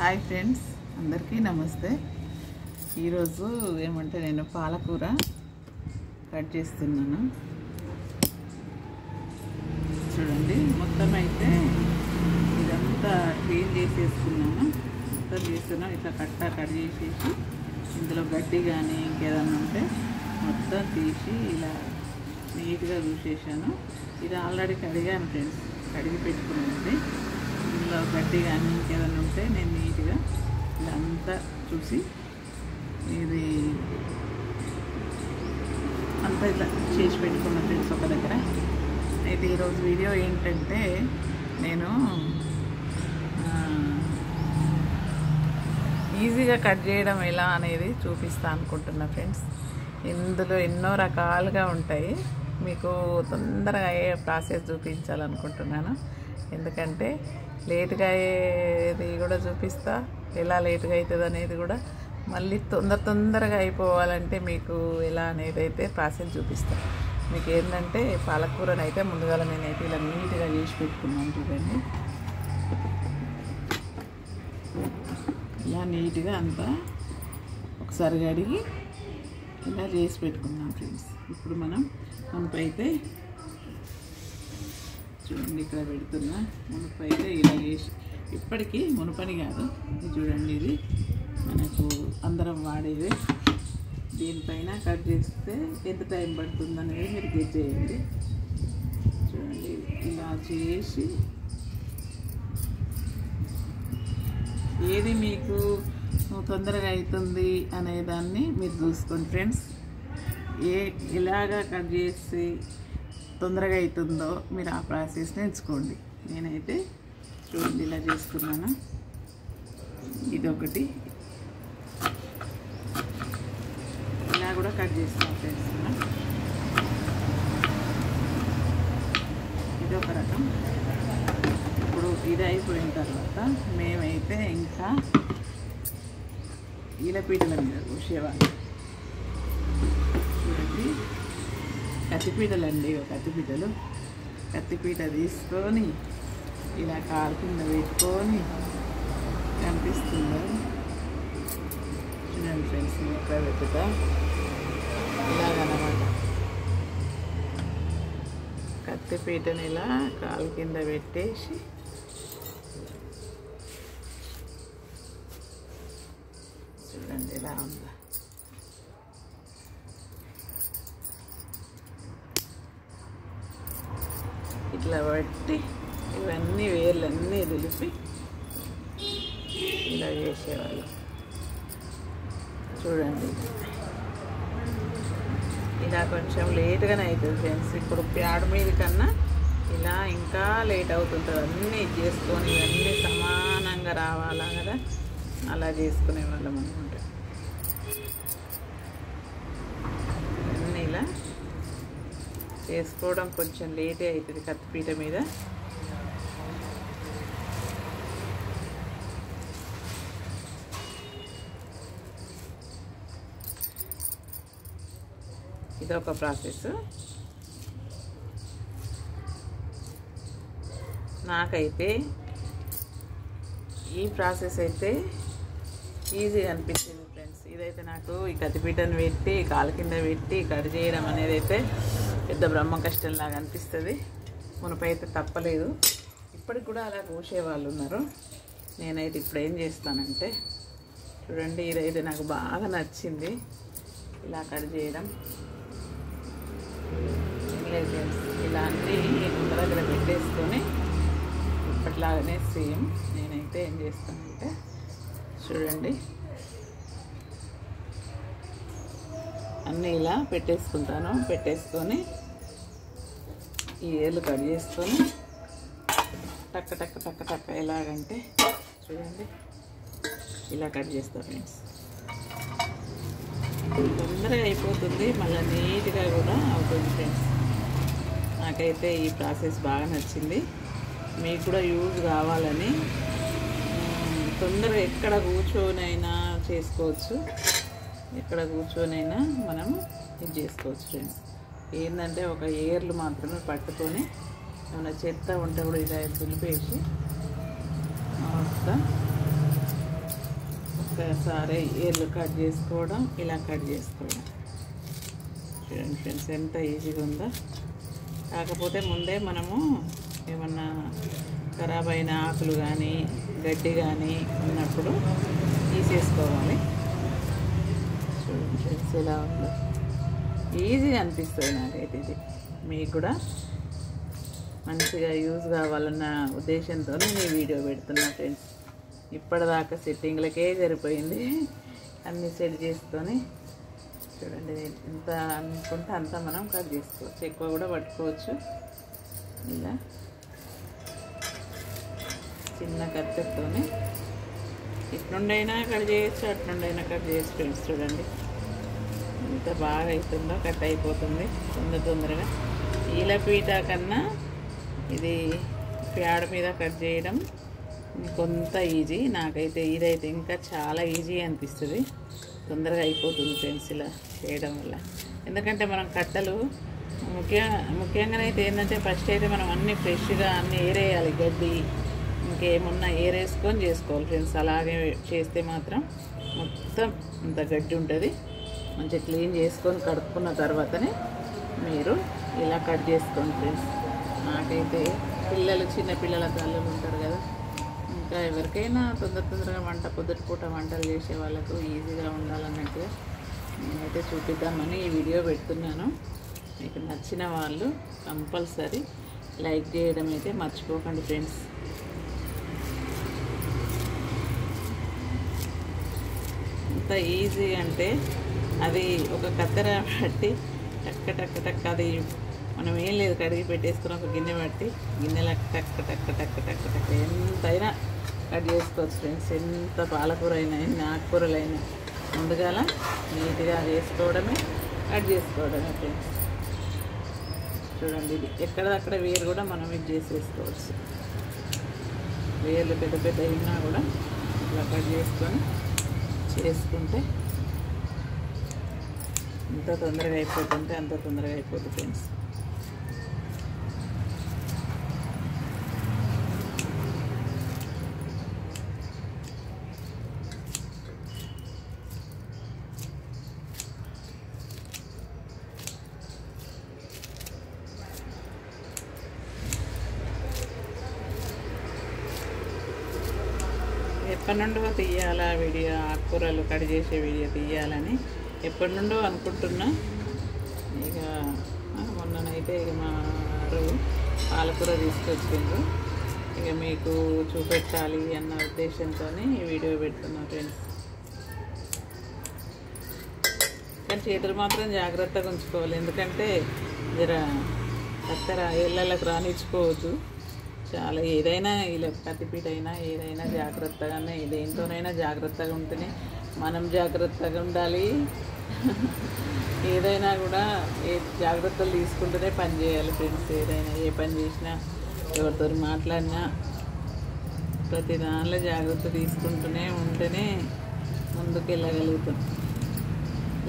Hi friends, అందరికీ నమస్తే. ఈరోజు ఏమంటే నేను పాలకూర కట్ చేస్తున్నాను. చూడండి, మొత్తం అయితే ఇదంతా క్లీన్ చేసేసుకున్నాను. మొత్తం చేస్తున్నాను. ఇట్లా కట్ చేసేసి ఇందులో గడ్డి కానీ ఇంకేదన్నా ఉంటే మొత్తం తీసి ఇలా నీట్గా చూసేసాను. ఇది ఆల్రెడీ కడిగాను ఫ్రెండ్స్, కడిగి పెట్టుకున్నది. ఇందులో గడ్డి కానీ ఇంకేదైనా ఉంటే నేను నీట్గా ఇలా అంతా చూసి ఇది అంతా ఇట్లా చేసి పెట్టుకున్న ఫ్రెండ్స్ ఒక దగ్గర. అయితే ఈరోజు వీడియో ఏంటంటే నేను ఈజీగా కట్ చేయడం ఎలా అనేది చూపిస్తా అనుకుంటున్నా ఫ్రెండ్స్. ఇందులో ఎన్నో రకాలుగా ఉంటాయి. మీకు తొందరగా అయ్యే ప్రాసెస్ చూపించాలనుకుంటున్నాను. ఎందుకంటే లేట్గా అయ్యేది కూడా చూపిస్తా, ఎలా లేట్గా అవుతుంది అనేది కూడా, మళ్ళీ తొందరగా అయిపోవాలంటే మీకు ఎలా అనేది అయితే ప్రాసెస్ చూపిస్తా. మీకు ఏంటంటే పాలకూరని అయితే ముందుగా నేనైతే ఇలా నీట్గా చేసి పెట్టుకున్నాను. చూడండి, ఇలా నీట్గా అంతా ఒకసారి కడిగి ఇలా చేసి పెట్టుకున్నాం ఫ్రెండ్స్. ఇప్పుడు మనం మునపైతే చూడండి, ఇక్కడ పెడుతున్నా. మునపైతే ఇలా చేసి, ఇప్పటికీ మునపని కాదు ఇది చూడండి, ఇది మనకు అందరం వాడేది. దీనిపైన కట్ చేస్తే ఎంత టైం పడుతుంది అనేది మీరు గెస్ చేయండి. చూడండి, ఇలా చేసి ఏది మీకు తొందరగా అవుతుంది అనేదాన్ని మీరు చూసుకోండి ఫ్రెండ్స్. ఎలాగా కట్ చేసి తొందరగా అవుతుందో మీరు ఆ ప్రాసెస్ని ఎంచుకోండి. నేనైతే చూడండి ఇలా చేసుకున్నాను. ఇదొకటి, ఇలా కూడా కట్ చేస్తాం ఫ్రెండ్స్. ఇదొక రకం. ఇప్పుడు ఇది అయిపోయిన తర్వాత మేమైతే ఇంకా ఈలపీటల మీద కూసేవాళ్ళం. చూడండి, కత్తిపీటలు అండి, కత్తిపీట తీసుకొని ఇలా కాలు కింద పెట్టుకొని, కనిపిస్తుందా చూడండి ఫ్రెండ్స్, ఇక్కడ పెట్టుతా ఇలాగనమాట. కత్తిపీటని ఇలా కాలు కింద పెట్టేసి చూడండి ఇలా ఉందా. ఇట్లా బట్టి ఇవన్నీ వేర్లన్నీ దులిపి ఇలా చేసేవాళ్ళు. చూడండి, ఇలా కొంచెం లేట్గానే అవుతుంది ఫ్రెండ్స్. ఇప్పుడు ప్యాడ్ మీద కన్నా ఇలా ఇంకా లేట్ అవుతుంటుంది. అన్నీ చేసుకొని ఇవన్నీ సమానంగా రావాలా కదా, అలా చేసుకునే వాళ్ళం అనమాట. అన్నీ ఇలా చేసుకోవడం కొంచెం లేటే అవుతుంది కత్తిపీట మీద. ఇదొక ప్రాసెస్. నాకైతే ఈ ప్రాసెస్ అయితే ఈజీగా అనిపించింది ఫ్రెండ్స్. ఇదైతే నాకు ఈ కత్తిపీటను పెట్టి కాలు కింద పెట్టి కట్ చేయడం అనేది అయితే పెద్ద బ్రహ్మ కష్టంలాగా అనిపిస్తుంది. మునపైతే తప్పలేదు. ఇప్పటికి కూడా అలా కూసేవాళ్ళు ఉన్నారు. నేనైతే ఇప్పుడు ఏం చేస్తానంటే చూడండి, ఇదైతే నాకు బాగా నచ్చింది ఇలా కట్ చేయడం. ఇలా అన్నీ ముందు దగ్గర పెట్టేసుకొని ఇప్పటిలాగానే సేమ్ నేనైతే ఏం చేస్తానంటే చూడండి, అన్నీ ఇలా పెట్టేసుకొని ఈ ఏళ్ళు కట్ చేసుకొని టక్క టక్క టక్క టక్క ఎలాగంటే చూడండి ఇలా కట్ చేస్తా ఫ్రెండ్స్. తొందరగా అయిపోతుంది, మళ్ళీ నీట్గా కూడా అవుతుంది ఫ్రెండ్స్. నాకైతే ఈ ప్రాసెస్ బాగా నచ్చింది. మీకు కూడా యూజ్ కావాలని తొందరగా ఎక్కడ కూర్చొనైనా చేసుకోవచ్చు, ఎక్కడ కూర్చొనైనా మనం ఇది చేసుకోవచ్చు ఫ్రెండ్స్. ఏంటంటే ఒక ఏర్లు మాత్రమే పట్టుకొని ఏమైనా చెత్త ఉంటే కూడా ఇలా దులిపేసి మొత్తం ఒక్కసారి ఏర్లు కట్ చేసుకోవడం, ఇలా కట్ చేసుకోవడం. చూడండి ఫ్రెండ్స్ ఎంత ఈజీగా ఉందో. కాకపోతే ముందే మనము ఏమన్నా ఖరాబ్ అయిన ఆకులు కానీ గడ్డి కానీ ఉన్నప్పుడు తీసేసుకోవాలి. చూడండి ఫ్రెండ్స్ ఎలా ఉందో, ఈజీగా అనిపిస్తుంది నాకైతే. ఇది మీకు కూడా మంచిగా యూజ్ కావాలన్న ఉద్దేశంతో నేను ఈ వీడియో పెడుతున్నా ఫ్రెండ్స్. ఇప్పటిదాకా సెట్టింగ్లకే సరిపోయింది, అన్నీ సెట్ చేసుకొని. చూడండి ఎంత అనుకుంటే అంత మనం కట్ చేసుకోవచ్చు, ఎక్కువ కూడా పట్టుకోవచ్చు. ఇలా చిన్న కత్తెతోనే ఇట్నుండైనా కట్ చేయొచ్చు, అట్నుండైనా కట్ చేయొచ్చు ఫ్రెండ్స్. చూడండి ఎంత బాగా అవుతుందో, కట్ అయిపోతుంది తొందరగా. ఈలపీట కన్నా ఇది ప్యాడ్ మీద కట్ చేయడం కొంత ఈజీ. నాకైతే ఇదైతే ఇంకా చాలా ఈజీ అనిపిస్తుంది, తొందరగా అయిపోతుంది ఫ్రెండ్స్ ఇలా చేయడం వల్ల. ఎందుకంటే మనం కట్టలు ముఖ్యంగానైతే ఏంటంటే ఫస్ట్ అయితే మనం అన్నీ ఫ్రెష్గా అన్నీ ఏరేయాలి, గడ్డి ఇంకేమున్నా ఏరేసుకొని చేసుకోవాలి ఫ్రెండ్స్. అలాగే చేస్తే మాత్రం మొత్తం అంత గడ్డి ఉంటుంది. మంచిగా క్లీన్ చేసుకొని కడుక్కున్న తర్వాతనే మీరు ఇలా కట్ చేసుకోండి ఫ్రెండ్స్. నాకైతే చిన్న పిల్లల తల్లులు ఉంటారు కదా, ఇంకా ఎవరికైనా తొందరగా పొద్దుటిపూట వంటలు చేసే వాళ్ళకు ఈజీగా ఉండాలన్నట్టుగా నేనైతే చూపిద్దామని ఈ వీడియో పెడుతున్నాను. మీకు నచ్చిన వాళ్ళు కంపల్సరీ లైక్ చేయడం అయితే మర్చిపోకండి ఫ్రెండ్స్. ఎంత ఈజీ అంటే అది ఒక కత్తెర పట్టి టక్క అది మనం ఏం లేదు, కడిగి పెట్టేసుకుని ఒక గిన్నె పట్టి గిన్నెల టక్క ఎంతైనా కట్ చేసుకోవచ్చు ఫ్రెండ్స్. ఎంత పాలకూర అయినా ఎన్ని ఆకుకూరలైనా ముందుగా నీట్గా చేసుకోవడమే, కట్ చేసుకోవడమే ఫ్రెండ్స్. చూడండి ఇది ఎక్కడదక్కడ వేరు కూడా మనం ఇది చేసేసుకోవచ్చు. వేర్లు పెద్ద అయినా కూడా ఇట్లా కట్ చేసుకొని చేసుకుంటే ఎంత తొందరగా అయిపోతుంటే అంత తొందరగా అయిపోతుంది ఫ్రెండ్స్. ఎప్పటి నుండో తీయాలా వీడియో, ఆకుకూరలు కట్ చేసే వీడియో తీయాలని ఎప్పటి నుండో అనుకుంటున్నా. ఇక మొన్ననైతే ఇక మా పాలకూర తీసుకొచ్చిండ్రు, ఇక మీకు చూపెట్టాలి అన్న ఉద్దేశంతో ఈ వీడియో పెడుతున్నా ఫ్రెండ్స్. కానీ చేతులు మాత్రం జాగ్రత్తగా ఉంచుకోవాలి, ఎందుకంటే జర కత్తెర ఏళ్ళకు రానిచ్చుకోవద్దు. చాలా ఏదైనా ఇలా కత్తిపీట అయినా ఏదైనా జాగ్రత్తగానే, దేంతోనైనా జాగ్రత్తగా ఉంటేనే మనం జాగ్రత్తగా ఉండాలి. ఏదైనా కూడా జాగ్రత్తలు తీసుకుంటూనే పని చేయాలి ఫ్రెండ్స్. ఏదైనా ఏ పని చేసినా, ఎవరితో మాట్లాడినా ప్రతి దానిలో జాగ్రత్త తీసుకుంటూనే ఉంటేనే ముందుకు వెళ్ళగలుగుతాం.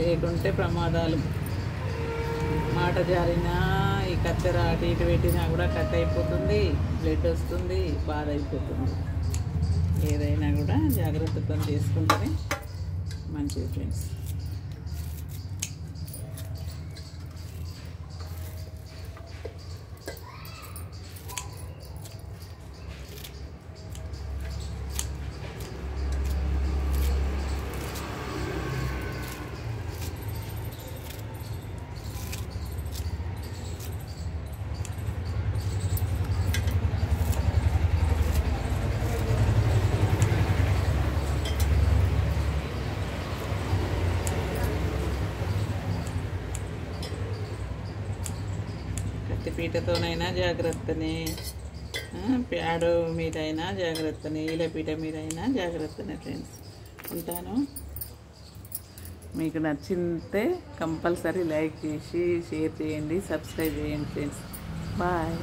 లేకుంటే ప్రమాదాలు. మాట జారినా ఈ కత్తెర అటు ఇటు పెట్టినా కూడా కట్ అయిపోతుంది, బ్లడ్ వస్తుంది, బాధ అయిపోతుంది. ఏదైనా కూడా జాగ్రత్తతో చేసుకుంటేనే మంచిది ఫ్రెండ్స్. పీటతోనైనా జాగ్రత్తనే, ప్యాడు మీదైనా జాగ్రత్తనే, ఈలపీట మీదైనా జాగ్రత్తనే ఫ్రెండ్స్. ఉంటాను. మీకు నచ్చితే కంపల్సరీ లైక్ చేసి షేర్ చేయండి, సబ్స్క్రైబ్ చేయండి ఫ్రెండ్స్. బాయ్.